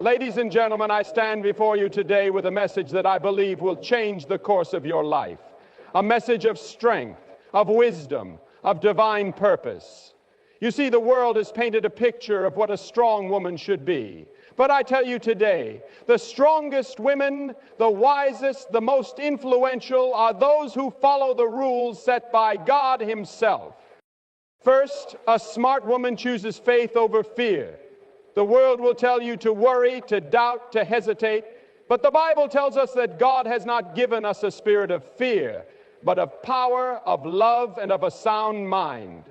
Ladies and gentlemen, I stand before you today with a message that I believe will change the course of your life. A message of strength, of wisdom, of divine purpose. You see, the world has painted a picture of what a strong woman should be. But I tell you today, the strongest women, the wisest, the most influential are those who follow the rules set by God Himself. First, a smart woman chooses faith over fear. The world will tell you to worry, to doubt, to hesitate, but the Bible tells us that God has not given us a spirit of fear, but of power, of love, and of a sound mind.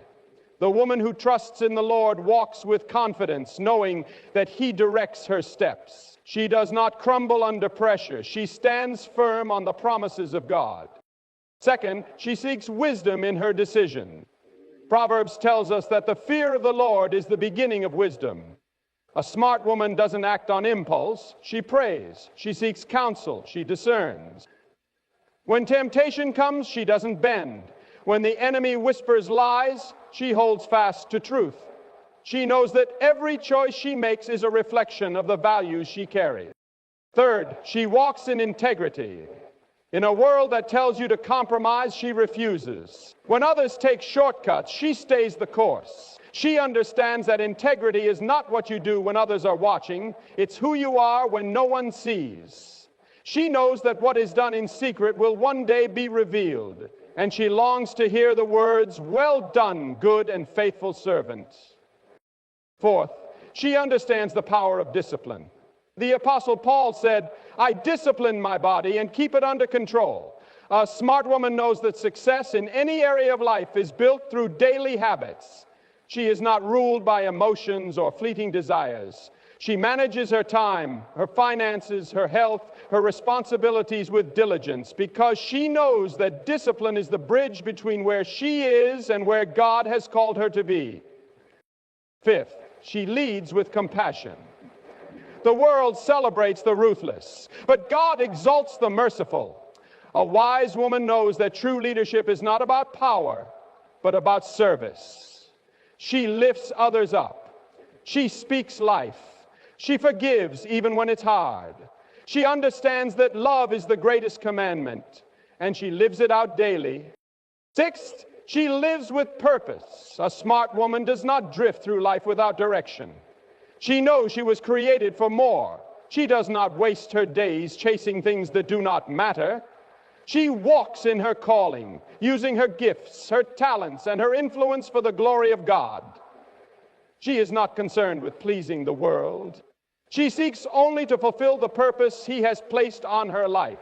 The woman who trusts in the Lord walks with confidence, knowing that He directs her steps. She does not crumble under pressure. She stands firm on the promises of God. Second, she seeks wisdom in her decision. Proverbs tells us that the fear of the Lord is the beginning of wisdom. A smart woman doesn't act on impulse. She prays. She seeks counsel. She discerns. When temptation comes, she doesn't bend. When the enemy whispers lies, she holds fast to truth. She knows that every choice she makes is a reflection of the values she carries. Third, she walks in integrity. In a world that tells you to compromise, she refuses. When others take shortcuts, she stays the course. She understands that integrity is not what you do when others are watching. It's who you are when no one sees. She knows that what is done in secret will one day be revealed, and she longs to hear the words, "Well done, good and faithful servant." Fourth, she understands the power of discipline. The Apostle Paul said, "I discipline my body and keep it under control." A smart woman knows that success in any area of life is built through daily habits. She is not ruled by emotions or fleeting desires. She manages her time, her finances, her health, her responsibilities with diligence because she knows that discipline is the bridge between where she is and where God has called her to be. Fifth, she leads with compassion. The world celebrates the ruthless, but God exalts the merciful. A wise woman knows that true leadership is not about power, but about service. She lifts others up. She speaks life. She forgives even when it's hard. She understands that love is the greatest commandment, and she lives it out daily. Sixth, she lives with purpose. A smart woman does not drift through life without direction. She knows she was created for more. She does not waste her days chasing things that do not matter. She walks in her calling, using her gifts, her talents, and her influence for the glory of God. She is not concerned with pleasing the world. She seeks only to fulfill the purpose He has placed on her life.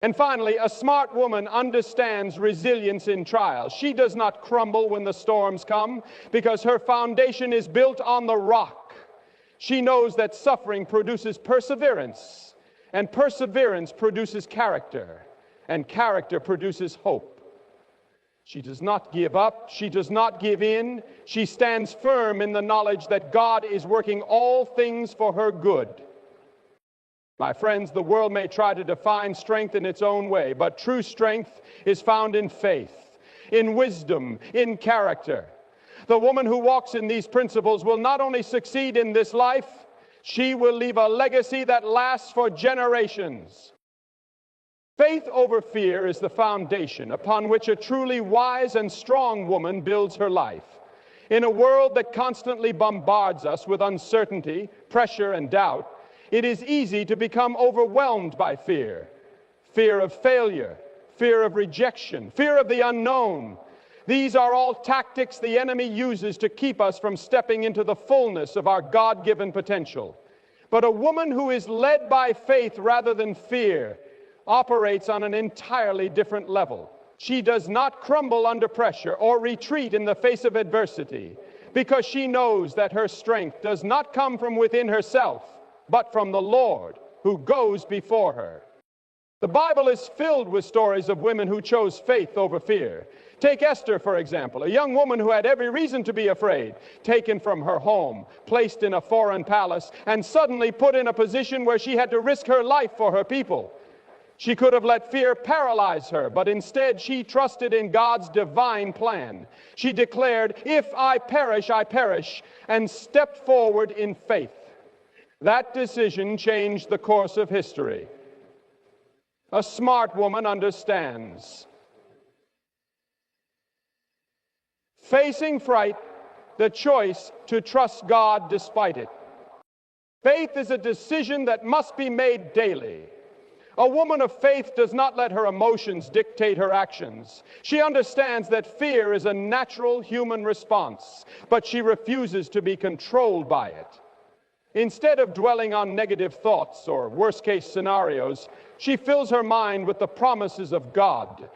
And finally, a smart woman understands resilience in trials. She does not crumble when the storms come because her foundation is built on the rock. She knows that suffering produces perseverance, and perseverance produces character. And character produces hope. She does not give up. She does not give in. She stands firm in the knowledge that God is working all things for her good. My friends, the world may try to define strength in its own way, but true strength is found in faith, in wisdom, in character. The woman who walks in these principles will not only succeed in this life, she will leave a legacy that lasts for generations. Faith over fear is the foundation upon which a truly wise and strong woman builds her life. In a world that constantly bombards us with uncertainty, pressure, and doubt, it is easy to become overwhelmed by fear. Fear of failure, fear of rejection, fear of the unknown. These are all tactics the enemy uses to keep us from stepping into the fullness of our God-given potential. But a woman who is led by faith rather than fear operates on an entirely different level. She does not crumble under pressure or retreat in the face of adversity because she knows that her strength does not come from within herself, but from the Lord who goes before her. The Bible is filled with stories of women who chose faith over fear. Take Esther, for example, a young woman who had every reason to be afraid, taken from her home, placed in a foreign palace, and suddenly put in a position where she had to risk her life for her people. She could have let fear paralyze her, but instead she trusted in God's divine plan. She declared, "If I perish, I perish," and stepped forward in faith. That decision changed the course of history. A smart woman understands. Facing fright, the choice to trust God despite it. Faith is a decision that must be made daily. A woman of faith does not let her emotions dictate her actions. She understands that fear is a natural human response, but she refuses to be controlled by it. Instead of dwelling on negative thoughts or worst-case scenarios, she fills her mind with the promises of God.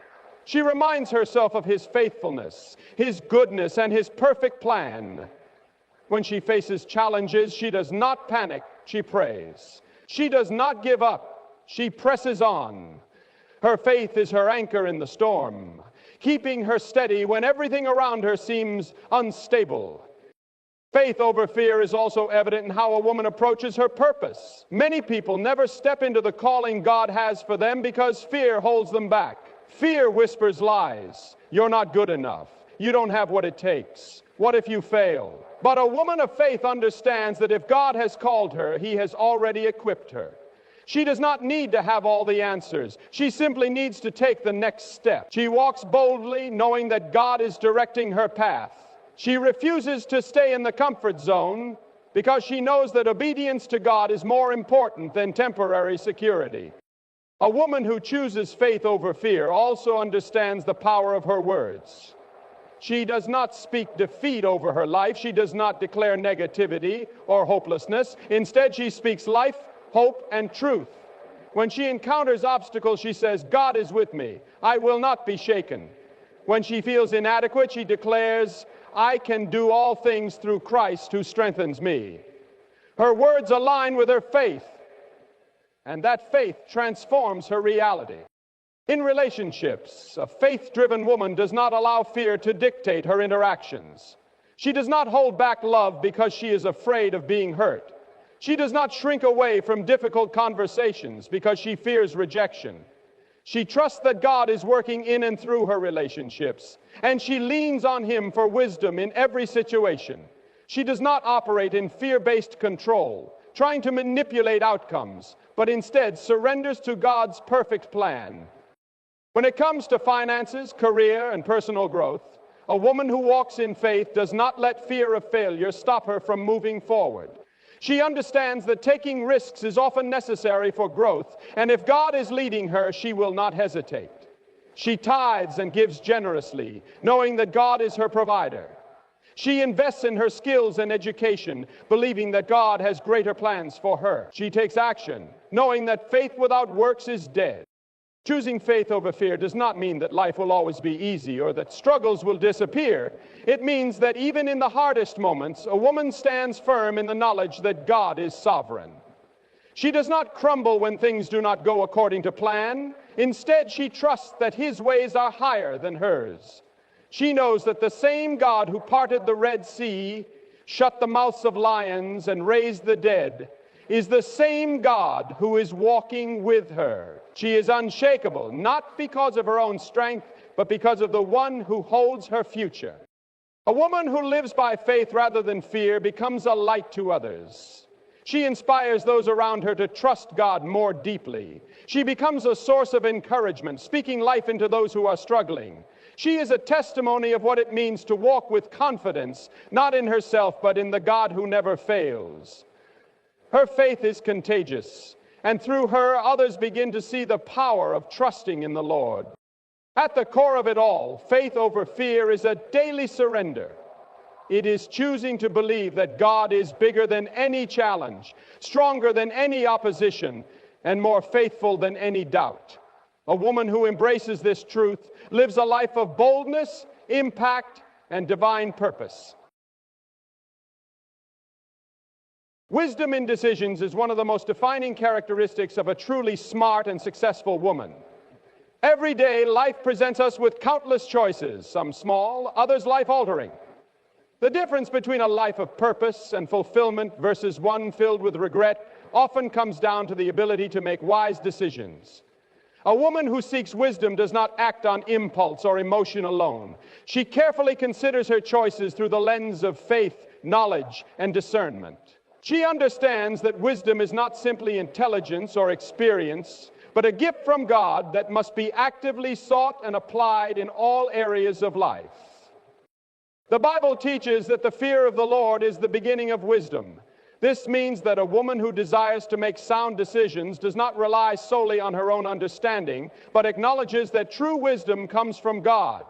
She reminds herself of His faithfulness, His goodness, and His perfect plan. When she faces challenges, she does not panic, she prays. She does not give up, she presses on. Her faith is her anchor in the storm, keeping her steady when everything around her seems unstable. Faith over fear is also evident in how a woman approaches her purpose. Many people never step into the calling God has for them because fear holds them back. Fear whispers lies. You're not good enough. You don't have what it takes. What if you fail? But a woman of faith understands that if God has called her, He has already equipped her. She does not need to have all the answers. She simply needs to take the next step. She walks boldly, knowing that God is directing her path. She refuses to stay in the comfort zone because she knows that obedience to God is more important than temporary security. A woman who chooses faith over fear also understands the power of her words. She does not speak defeat over her life. She does not declare negativity or hopelessness. Instead, she speaks life, hope, and truth. When she encounters obstacles, she says, God is with me. I will not be shaken. When she feels inadequate, she declares, I can do all things through Christ who strengthens me. Her words align with her faith, and that faith transforms her reality. In relationships, a faith-driven woman does not allow fear to dictate her interactions. She does not hold back love because she is afraid of being hurt. She does not shrink away from difficult conversations because she fears rejection. She trusts that God is working in and through her relationships, and she leans on Him for wisdom in every situation. She does not operate in fear-based control, trying to manipulate outcomes, but instead surrenders to God's perfect plan. When it comes to finances, career, and personal growth, a woman who walks in faith does not let fear of failure stop her from moving forward. She understands that taking risks is often necessary for growth, and if God is leading her, she will not hesitate. She tithes and gives generously, knowing that God is her provider. She invests in her skills and education, believing that God has greater plans for her. She takes action, knowing that faith without works is dead. Choosing faith over fear does not mean that life will always be easy or that struggles will disappear. It means that even in the hardest moments, a woman stands firm in the knowledge that God is sovereign. She does not crumble when things do not go according to plan. Instead, she trusts that His ways are higher than hers. She knows that the same God who parted the Red Sea, shut the mouths of lions, and raised the dead is the same God who is walking with her. She is unshakable, not because of her own strength, but because of the one who holds her future. A woman who lives by faith rather than fear becomes a light to others. She inspires those around her to trust God more deeply. She becomes a source of encouragement, speaking life into those who are struggling. She is a testimony of what it means to walk with confidence, not in herself, but in the God who never fails. Her faith is contagious, and through her, others begin to see the power of trusting in the Lord. At the core of it all, faith over fear is a daily surrender. It is choosing to believe that God is bigger than any challenge, stronger than any opposition, and more faithful than any doubt. A woman who embraces this truth lives a life of boldness, impact, and divine purpose. Wisdom in decisions is one of the most defining characteristics of a truly smart and successful woman. Every day, life presents us with countless choices, some small, others life-altering. The difference between a life of purpose and fulfillment versus one filled with regret often comes down to the ability to make wise decisions. A woman who seeks wisdom does not act on impulse or emotion alone. She carefully considers her choices through the lens of faith, knowledge, and discernment. She understands that wisdom is not simply intelligence or experience, but a gift from God that must be actively sought and applied in all areas of life. The Bible teaches that the fear of the Lord is the beginning of wisdom. This means that a woman who desires to make sound decisions does not rely solely on her own understanding, but acknowledges that true wisdom comes from God.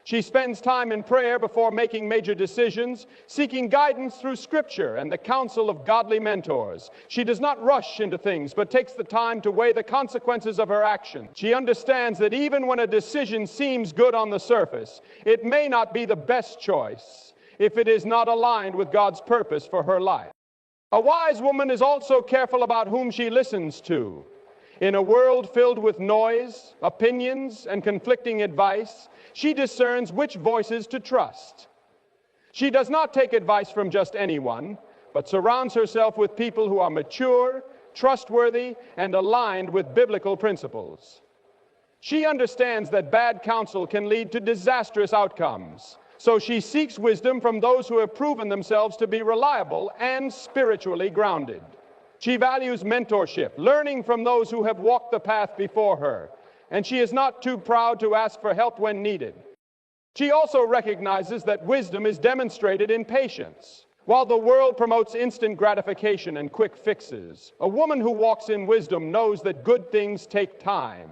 She spends time in prayer before making major decisions, seeking guidance through Scripture and the counsel of godly mentors. She does not rush into things, but takes the time to weigh the consequences of her action. She understands that even when a decision seems good on the surface, it may not be the best choice if it is not aligned with God's purpose for her life. A wise woman is also careful about whom she listens to. In a world filled with noise, opinions, and conflicting advice, she discerns which voices to trust. She does not take advice from just anyone, but surrounds herself with people who are mature, trustworthy, and aligned with biblical principles. She understands that bad counsel can lead to disastrous outcomes, so she seeks wisdom from those who have proven themselves to be reliable and spiritually grounded. She values mentorship, learning from those who have walked the path before her, and she is not too proud to ask for help when needed. She also recognizes that wisdom is demonstrated in patience. While the world promotes instant gratification and quick fixes, a woman who walks in wisdom knows that good things take time.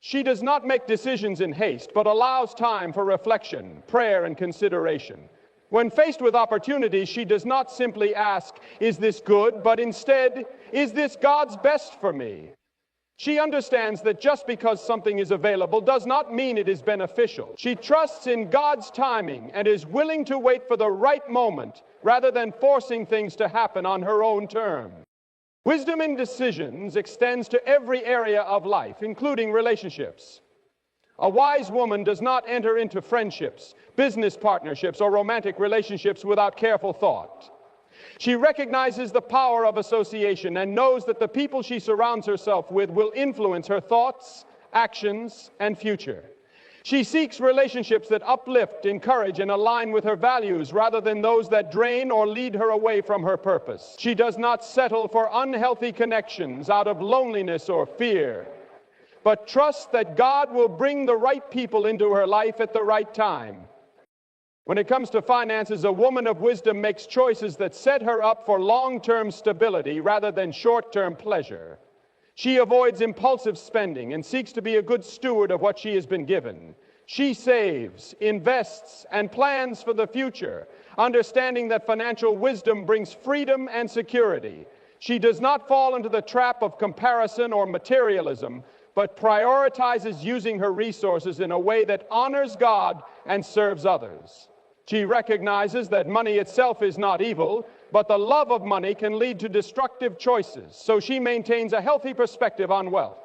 She does not make decisions in haste, but allows time for reflection, prayer, and consideration. When faced with opportunities, she does not simply ask, "Is this good?" but instead, "Is this God's best for me?" She understands that just because something is available does not mean it is beneficial. She trusts in God's timing and is willing to wait for the right moment rather than forcing things to happen on her own terms. Wisdom in decisions extends to every area of life, including relationships. A wise woman does not enter into friendships, business partnerships, or romantic relationships without careful thought. She recognizes the power of association and knows that the people she surrounds herself with will influence her thoughts, actions, and future. She seeks relationships that uplift, encourage, and align with her values rather than those that drain or lead her away from her purpose. She does not settle for unhealthy connections out of loneliness or fear, but trusts that God will bring the right people into her life at the right time. When it comes to finances, a woman of wisdom makes choices that set her up for long-term stability rather than short-term pleasure. She avoids impulsive spending and seeks to be a good steward of what she has been given. She saves, invests, and plans for the future, understanding that financial wisdom brings freedom and security. She does not fall into the trap of comparison or materialism, but prioritizes using her resources in a way that honors God and serves others. She recognizes that money itself is not evil, but the love of money can lead to destructive choices, so she maintains a healthy perspective on wealth.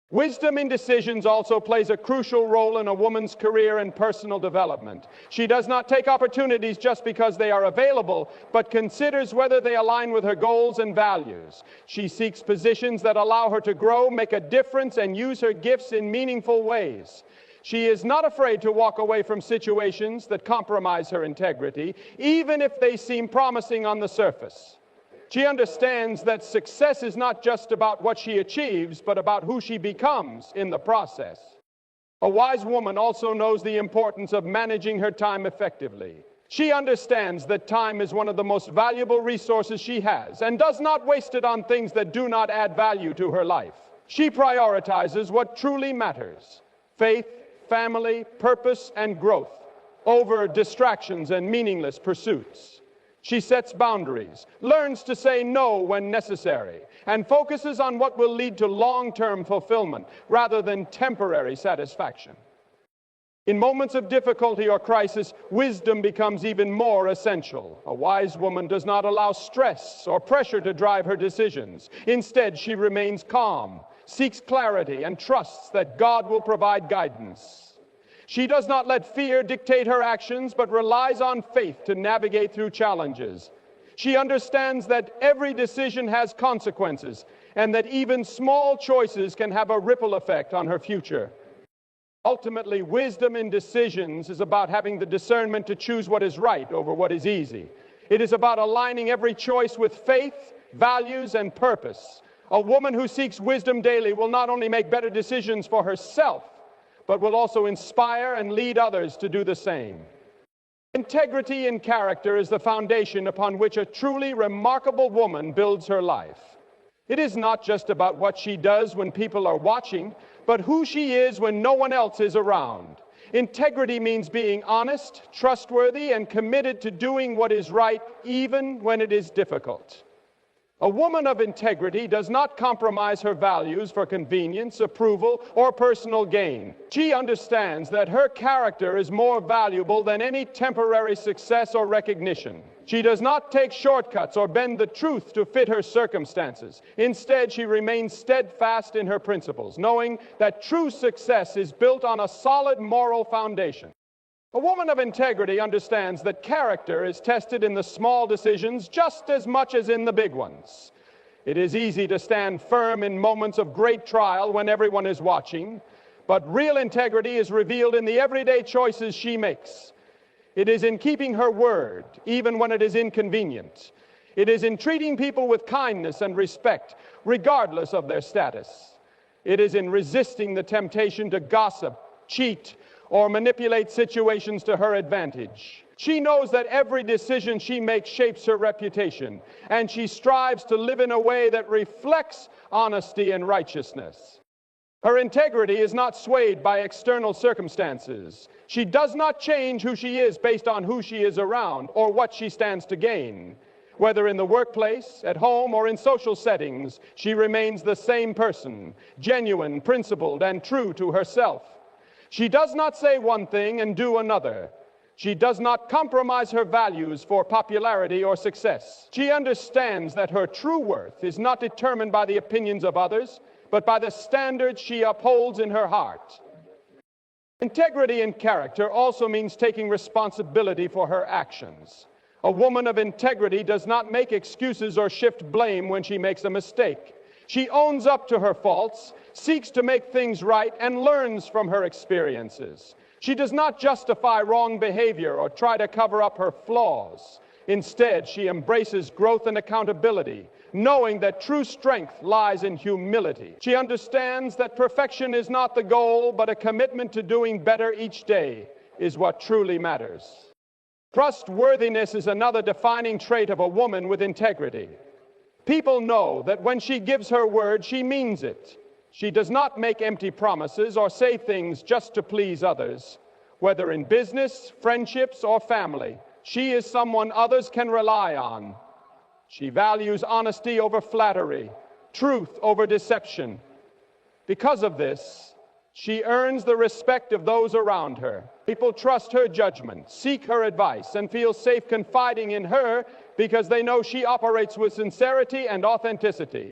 Wisdom in decisions also plays a crucial role in a woman's career and personal development. She does not take opportunities just because they are available, but considers whether they align with her goals and values. She seeks positions that allow her to grow, make a difference, and use her gifts in meaningful ways. She is not afraid to walk away from situations that compromise her integrity, even if they seem promising on the surface. She understands that success is not just about what she achieves, but about who she becomes in the process. A wise woman also knows the importance of managing her time effectively. She understands that time is one of the most valuable resources she has and does not waste it on things that do not add value to her life. She prioritizes what truly matters: faith, family, purpose, and growth over distractions and meaningless pursuits. She sets boundaries, learns to say no when necessary, and focuses on what will lead to long-term fulfillment rather than temporary satisfaction. In moments of difficulty or crisis, wisdom becomes even more essential. A wise woman does not allow stress or pressure to drive her decisions. Instead, she remains calm, seeks clarity, and trusts that God will provide guidance. She does not let fear dictate her actions, but relies on faith to navigate through challenges. She understands that every decision has consequences, and that even small choices can have a ripple effect on her future. Ultimately, wisdom in decisions is about having the discernment to choose what is right over what is easy. It is about aligning every choice with faith, values, and purpose. A woman who seeks wisdom daily will not only make better decisions for herself, but will also inspire and lead others to do the same. Integrity in character is the foundation upon which a truly remarkable woman builds her life. It is not just about what she does when people are watching, but who she is when no one else is around. Integrity means being honest, trustworthy, and committed to doing what is right, even when it is difficult. A woman of integrity does not compromise her values for convenience, approval, or personal gain. She understands that her character is more valuable than any temporary success or recognition. She does not take shortcuts or bend the truth to fit her circumstances. Instead, she remains steadfast in her principles, knowing that true success is built on a solid moral foundation. A woman of integrity understands that character is tested in the small decisions just as much as in the big ones. It is easy to stand firm in moments of great trial when everyone is watching, but real integrity is revealed in the everyday choices she makes. It is in keeping her word, even when it is inconvenient. It is in treating people with kindness and respect, regardless of their status. It is in resisting the temptation to gossip, cheat, or manipulate situations to her advantage. She knows that every decision she makes shapes her reputation, and she strives to live in a way that reflects honesty and righteousness. Her integrity is not swayed by external circumstances. She does not change who she is based on who she is around or what she stands to gain. Whether in the workplace, at home, or in social settings, she remains the same person, genuine, principled, and true to herself. She does not say one thing and do another. She does not compromise her values for popularity or success. She understands that her true worth is not determined by the opinions of others, but by the standards she upholds in her heart. Integrity in character also means taking responsibility for her actions. A woman of integrity does not make excuses or shift blame when she makes a mistake. She owns up to her faults, seeks to make things right, and learns from her experiences. She does not justify wrong behavior or try to cover up her flaws. Instead, she embraces growth and accountability, knowing that true strength lies in humility. She understands that perfection is not the goal, but a commitment to doing better each day is what truly matters. Trustworthiness is another defining trait of a woman with integrity. People know that when she gives her word, she means it. She does not make empty promises or say things just to please others. Whether in business, friendships, or family, she is someone others can rely on. She values honesty over flattery, truth over deception. Because of this, she earns the respect of those around her. People trust her judgment, seek her advice, and feel safe confiding in her because they know she operates with sincerity and authenticity.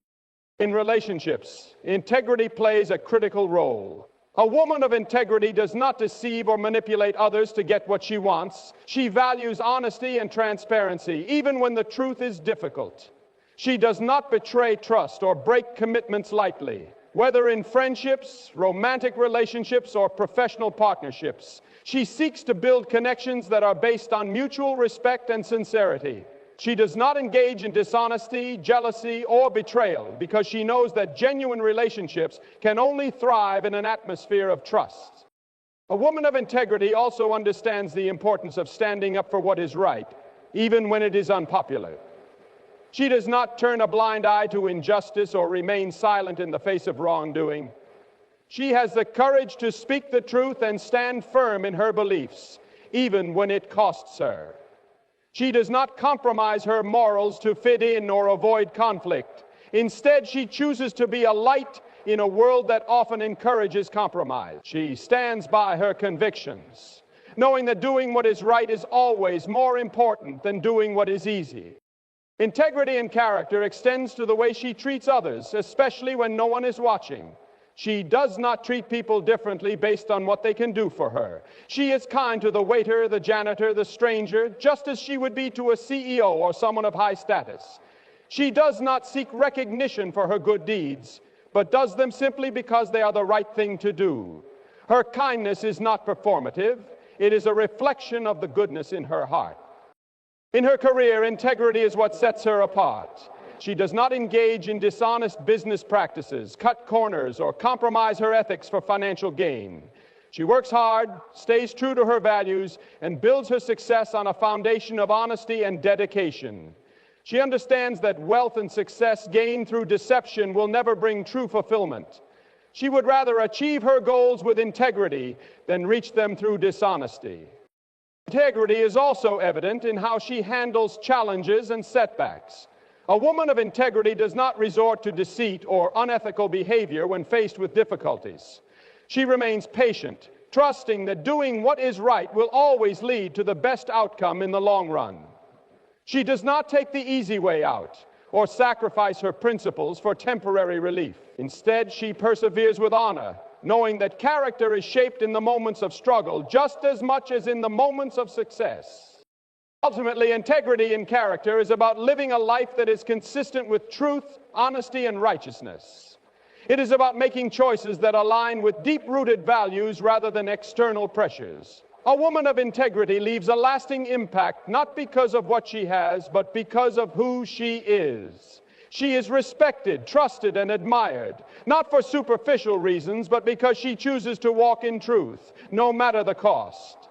In relationships, integrity plays a critical role. A woman of integrity does not deceive or manipulate others to get what she wants. She values honesty and transparency, even when the truth is difficult. She does not betray trust or break commitments lightly. Whether in friendships, romantic relationships, or professional partnerships, she seeks to build connections that are based on mutual respect and sincerity. She does not engage in dishonesty, jealousy, or betrayal because she knows that genuine relationships can only thrive in an atmosphere of trust. A woman of integrity also understands the importance of standing up for what is right, even when it is unpopular. She does not turn a blind eye to injustice or remain silent in the face of wrongdoing. She has the courage to speak the truth and stand firm in her beliefs, even when it costs her. She does not compromise her morals to fit in or avoid conflict. Instead, she chooses to be a light in a world that often encourages compromise. She stands by her convictions, knowing that doing what is right is always more important than doing what is easy. Integrity and character extends to the way she treats others, especially when no one is watching. She does not treat people differently based on what they can do for her. She is kind to the waiter, the janitor, the stranger, just as she would be to a CEO or someone of high status. She does not seek recognition for her good deeds, but does them simply because they are the right thing to do. Her kindness is not performative. It is a reflection of the goodness in her heart. In her career, integrity is what sets her apart. She does not engage in dishonest business practices, cut corners, or compromise her ethics for financial gain. She works hard, stays true to her values, and builds her success on a foundation of honesty and dedication. She understands that wealth and success gained through deception will never bring true fulfillment. She would rather achieve her goals with integrity than reach them through dishonesty. Integrity is also evident in how she handles challenges and setbacks. A woman of integrity does not resort to deceit or unethical behavior when faced with difficulties. She remains patient, trusting that doing what is right will always lead to the best outcome in the long run. She does not take the easy way out or sacrifice her principles for temporary relief. Instead, she perseveres with honor, knowing that character is shaped in the moments of struggle just as much as in the moments of success. Ultimately, integrity in character is about living a life that is consistent with truth, honesty, and righteousness. It is about making choices that align with deep-rooted values rather than external pressures. A woman of integrity leaves a lasting impact not because of what she has, but because of who she is. She is respected, trusted, and admired, not for superficial reasons, but because she chooses to walk in truth, no matter the cost.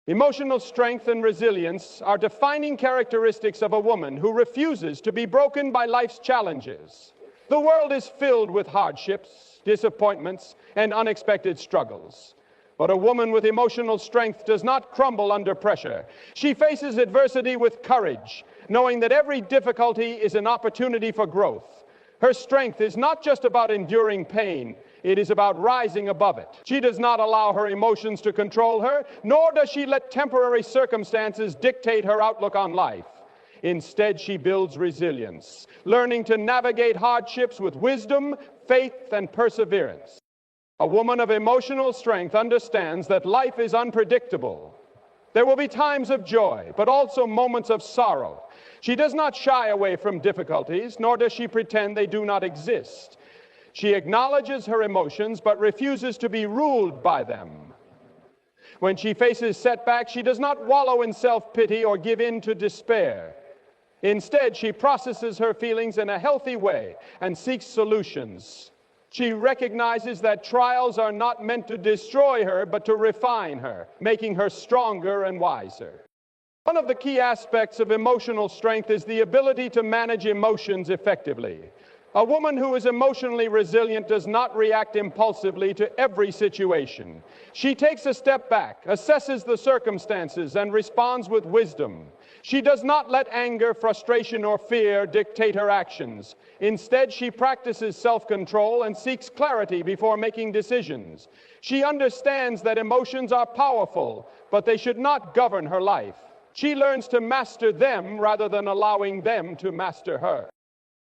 Emotional strength and resilience are defining characteristics of a woman who refuses to be broken by life's challenges. The world is filled with hardships, disappointments, and unexpected struggles. But a woman with emotional strength does not crumble under pressure. She faces adversity with courage, knowing that every difficulty is an opportunity for growth. Her strength is not just about enduring pain, it is about rising above it. She does not allow her emotions to control her, nor does she let temporary circumstances dictate her outlook on life. Instead, she builds resilience, learning to navigate hardships with wisdom, faith, and perseverance. A woman of emotional strength understands that life is unpredictable. There will be times of joy, but also moments of sorrow. She does not shy away from difficulties, nor does she pretend they do not exist. She acknowledges her emotions, but refuses to be ruled by them. When she faces setbacks, she does not wallow in self-pity or give in to despair. Instead, she processes her feelings in a healthy way and seeks solutions. She recognizes that trials are not meant to destroy her, but to refine her, making her stronger and wiser. One of the key aspects of emotional strength is the ability to manage emotions effectively. A woman who is emotionally resilient does not react impulsively to every situation. She takes a step back, assesses the circumstances, and responds with wisdom. She does not let anger, frustration, or fear dictate her actions. Instead, she practices self-control and seeks clarity before making decisions. She understands that emotions are powerful, but they should not govern her life. She learns to master them rather than allowing them to master her.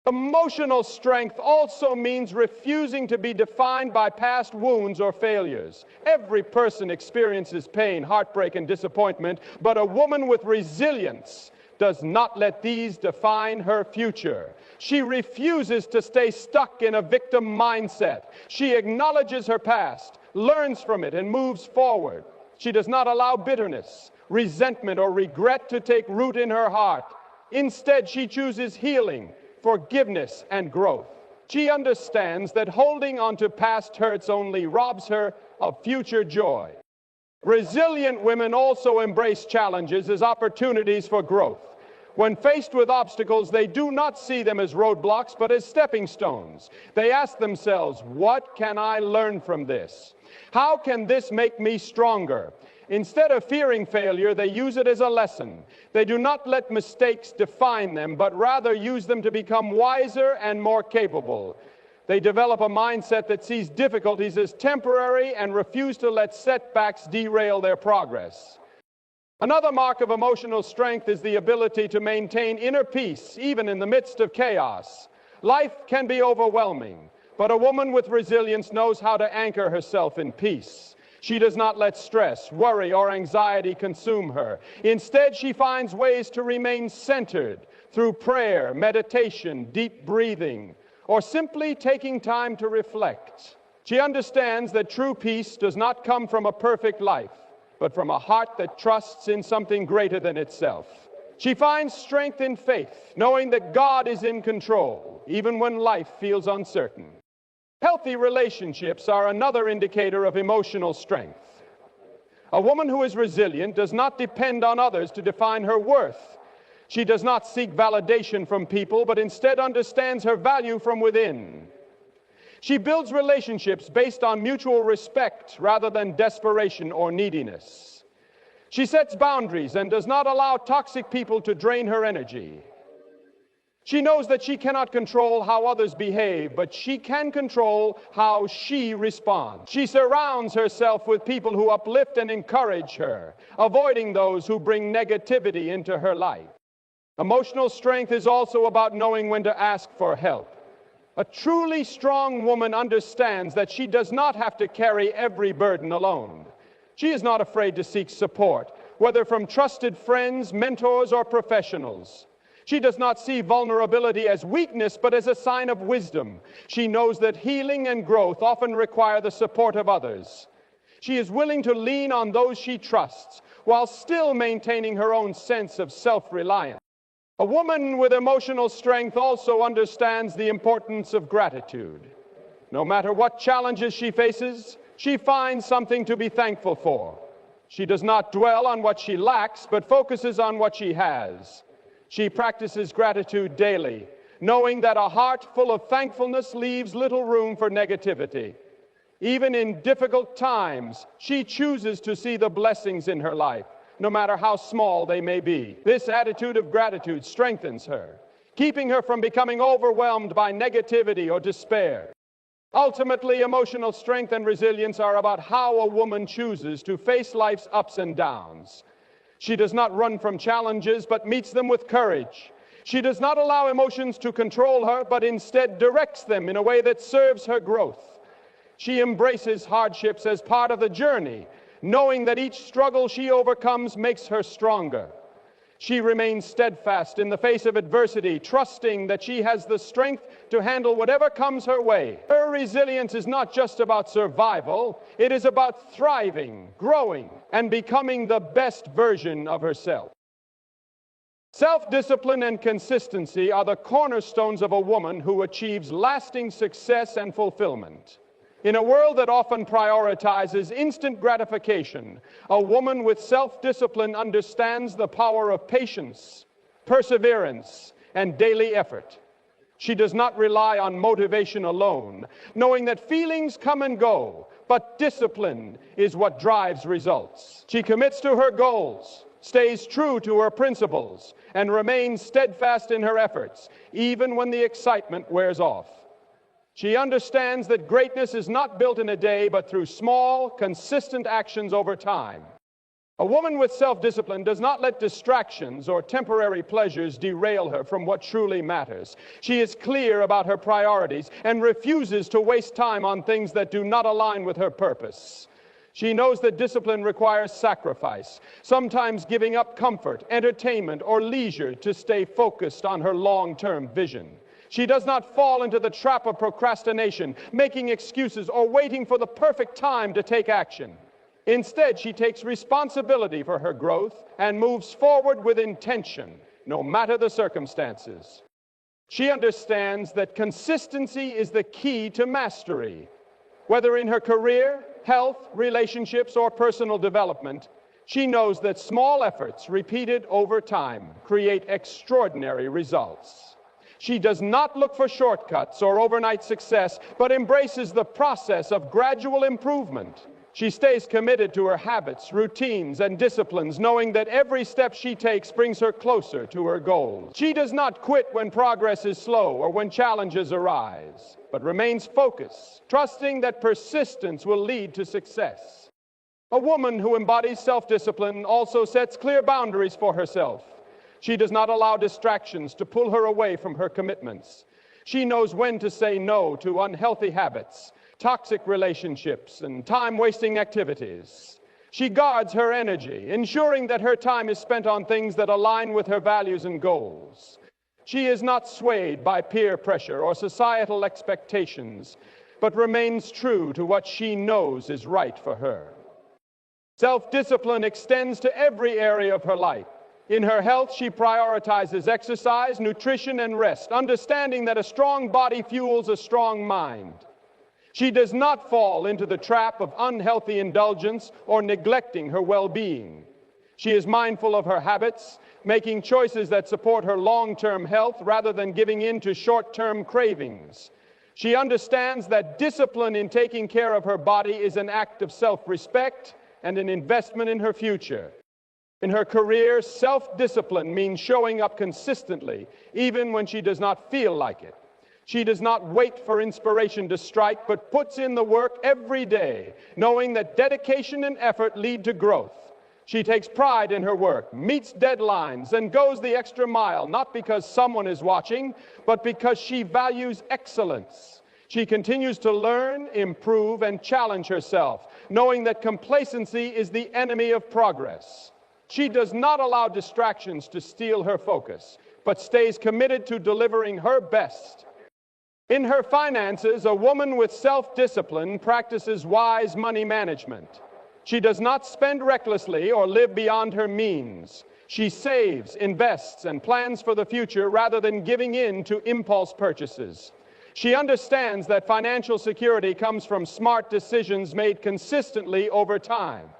Emotional strength also means refusing to be defined by past wounds or failures. Every person experiences pain, heartbreak, and disappointment, but a woman with resilience does not let these define her future. She refuses to stay stuck in a victim mindset. She acknowledges her past, learns from it, and moves forward. She does not allow bitterness, resentment, or regret to take root in her heart. Instead, she chooses healing, forgiveness, and growth. She understands that holding on to past hurts only robs her of future joy. Resilient women also embrace challenges as opportunities for growth. When faced with obstacles, they do not see them as roadblocks, but as stepping stones. They ask themselves, what can I learn from this? How can this make me stronger? Instead of fearing failure, they use it as a lesson. They do not let mistakes define them, but rather use them to become wiser and more capable. They develop a mindset that sees difficulties as temporary and refuse to let setbacks derail their progress. Another mark of emotional strength is the ability to maintain inner peace, even in the midst of chaos. Life can be overwhelming, but a woman with resilience knows how to anchor herself in peace. She does not let stress, worry, or anxiety consume her. Instead, she finds ways to remain centered through prayer, meditation, deep breathing, or simply taking time to reflect. She understands that true peace does not come from a perfect life, but from a heart that trusts in something greater than itself. She finds strength in faith, knowing that God is in control, even when life feels uncertain. Healthy relationships are another indicator of emotional strength. A woman who is resilient does not depend on others to define her worth. She does not seek validation from people, but instead understands her value from within. She builds relationships based on mutual respect rather than desperation or neediness. She sets boundaries and does not allow toxic people to drain her energy. She knows that she cannot control how others behave, but she can control how she responds. She surrounds herself with people who uplift and encourage her, avoiding those who bring negativity into her life. Emotional strength is also about knowing when to ask for help. A truly strong woman understands that she does not have to carry every burden alone. She is not afraid to seek support, whether from trusted friends, mentors, or professionals. She does not see vulnerability as weakness, but as a sign of wisdom. She knows that healing and growth often require the support of others. She is willing to lean on those she trusts, while still maintaining her own sense of self-reliance. A woman with emotional strength also understands the importance of gratitude. No matter what challenges she faces, she finds something to be thankful for. She does not dwell on what she lacks, but focuses on what she has. She practices gratitude daily, knowing that a heart full of thankfulness leaves little room for negativity. Even in difficult times, she chooses to see the blessings in her life, no matter how small they may be. This attitude of gratitude strengthens her, keeping her from becoming overwhelmed by negativity or despair. Ultimately, emotional strength and resilience are about how a woman chooses to face life's ups and downs. She does not run from challenges, but meets them with courage. She does not allow emotions to control her, but instead directs them in a way that serves her growth. She embraces hardships as part of the journey, knowing that each struggle she overcomes makes her stronger. She remains steadfast in the face of adversity, trusting that she has the strength to handle whatever comes her way. Her resilience is not just about survival, it is about thriving, growing, and becoming the best version of herself. Self-discipline and consistency are the cornerstones of a woman who achieves lasting success and fulfillment. In a world that often prioritizes instant gratification, a woman with self-discipline understands the power of patience, perseverance, and daily effort. She does not rely on motivation alone, knowing that feelings come and go, but discipline is what drives results. She commits to her goals, stays true to her principles, and remains steadfast in her efforts, even when the excitement wears off. She understands that greatness is not built in a day, but through small, consistent actions over time. A woman with self-discipline does not let distractions or temporary pleasures derail her from what truly matters. She is clear about her priorities and refuses to waste time on things that do not align with her purpose. She knows that discipline requires sacrifice, sometimes giving up comfort, entertainment, or leisure to stay focused on her long-term vision. She does not fall into the trap of procrastination, making excuses, or waiting for the perfect time to take action. Instead, she takes responsibility for her growth and moves forward with intention, no matter the circumstances. She understands that consistency is the key to mastery. Whether in her career, health, relationships, or personal development, she knows that small efforts repeated over time create extraordinary results. She does not look for shortcuts or overnight success, but embraces the process of gradual improvement. She stays committed to her habits, routines, and disciplines, knowing that every step she takes brings her closer to her goals. She does not quit when progress is slow or when challenges arise, but remains focused, trusting that persistence will lead to success. A woman who embodies self-discipline also sets clear boundaries for herself. She does not allow distractions to pull her away from her commitments. She knows when to say no to unhealthy habits, toxic relationships, and time-wasting activities. She guards her energy, ensuring that her time is spent on things that align with her values and goals. She is not swayed by peer pressure or societal expectations, but remains true to what she knows is right for her. Self-discipline extends to every area of her life. In her health, she prioritizes exercise, nutrition, and rest, understanding that a strong body fuels a strong mind. She does not fall into the trap of unhealthy indulgence or neglecting her well-being. She is mindful of her habits, making choices that support her long-term health rather than giving in to short-term cravings. She understands that discipline in taking care of her body is an act of self-respect and an investment in her future. In her career, self-discipline means showing up consistently, even when she does not feel like it. She does not wait for inspiration to strike, but puts in the work every day, knowing that dedication and effort lead to growth. She takes pride in her work, meets deadlines, and goes the extra mile, not because someone is watching, but because she values excellence. She continues to learn, improve, and challenge herself, knowing that complacency is the enemy of progress. She does not allow distractions to steal her focus, but stays committed to delivering her best. In her finances, a woman with self-discipline practices wise money management. She does not spend recklessly or live beyond her means. She saves, invests, and plans for the future rather than giving in to impulse purchases. She understands that financial security comes from smart decisions made consistently over time.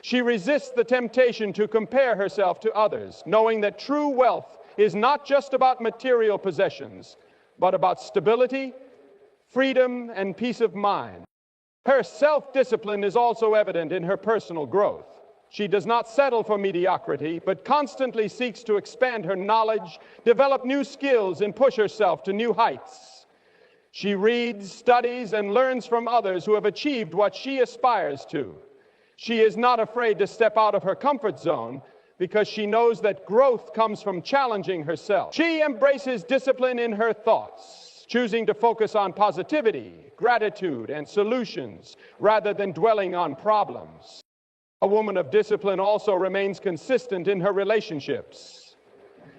She resists the temptation to compare herself to others, knowing that true wealth is not just about material possessions, but about stability, freedom, and peace of mind. Her self-discipline is also evident in her personal growth. She does not settle for mediocrity, but constantly seeks to expand her knowledge, develop new skills, and push herself to new heights. She reads, studies, and learns from others who have achieved what she aspires to. She is not afraid to step out of her comfort zone because she knows that growth comes from challenging herself. She embraces discipline in her thoughts, choosing to focus on positivity, gratitude, and solutions rather than dwelling on problems. A woman of discipline also remains consistent in her relationships.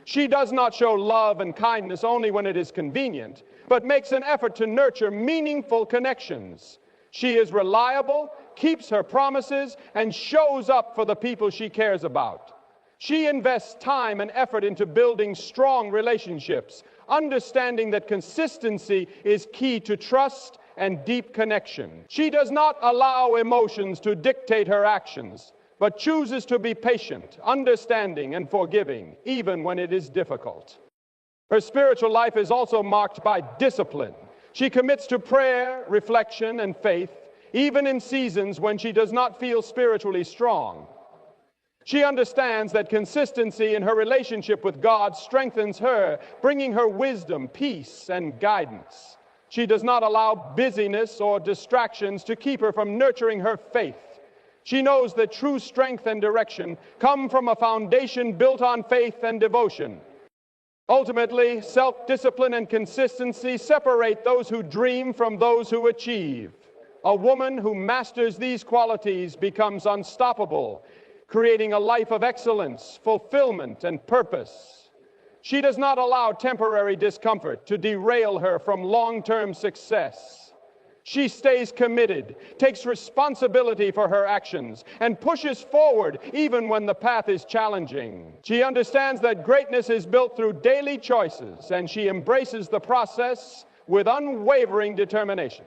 She does not show love and kindness only when it is convenient, but makes an effort to nurture meaningful connections. She is reliable, keeps her promises, and shows up for the people she cares about. She invests time and effort into building strong relationships, understanding that consistency is key to trust and deep connection. She does not allow emotions to dictate her actions, but chooses to be patient, understanding, and forgiving, even when it is difficult. Her spiritual life is also marked by discipline. She commits to prayer, reflection, and faith, even in seasons when she does not feel spiritually strong. She understands that consistency in her relationship with God strengthens her, bringing her wisdom, peace, and guidance. She does not allow busyness or distractions to keep her from nurturing her faith. She knows that true strength and direction come from a foundation built on faith and devotion. Ultimately, self-discipline and consistency separate those who dream from those who achieve. A woman who masters these qualities becomes unstoppable, creating a life of excellence, fulfillment, and purpose. She does not allow temporary discomfort to derail her from long-term success. She stays committed, takes responsibility for her actions, and pushes forward even when the path is challenging. She understands that greatness is built through daily choices, and she embraces the process with unwavering determination.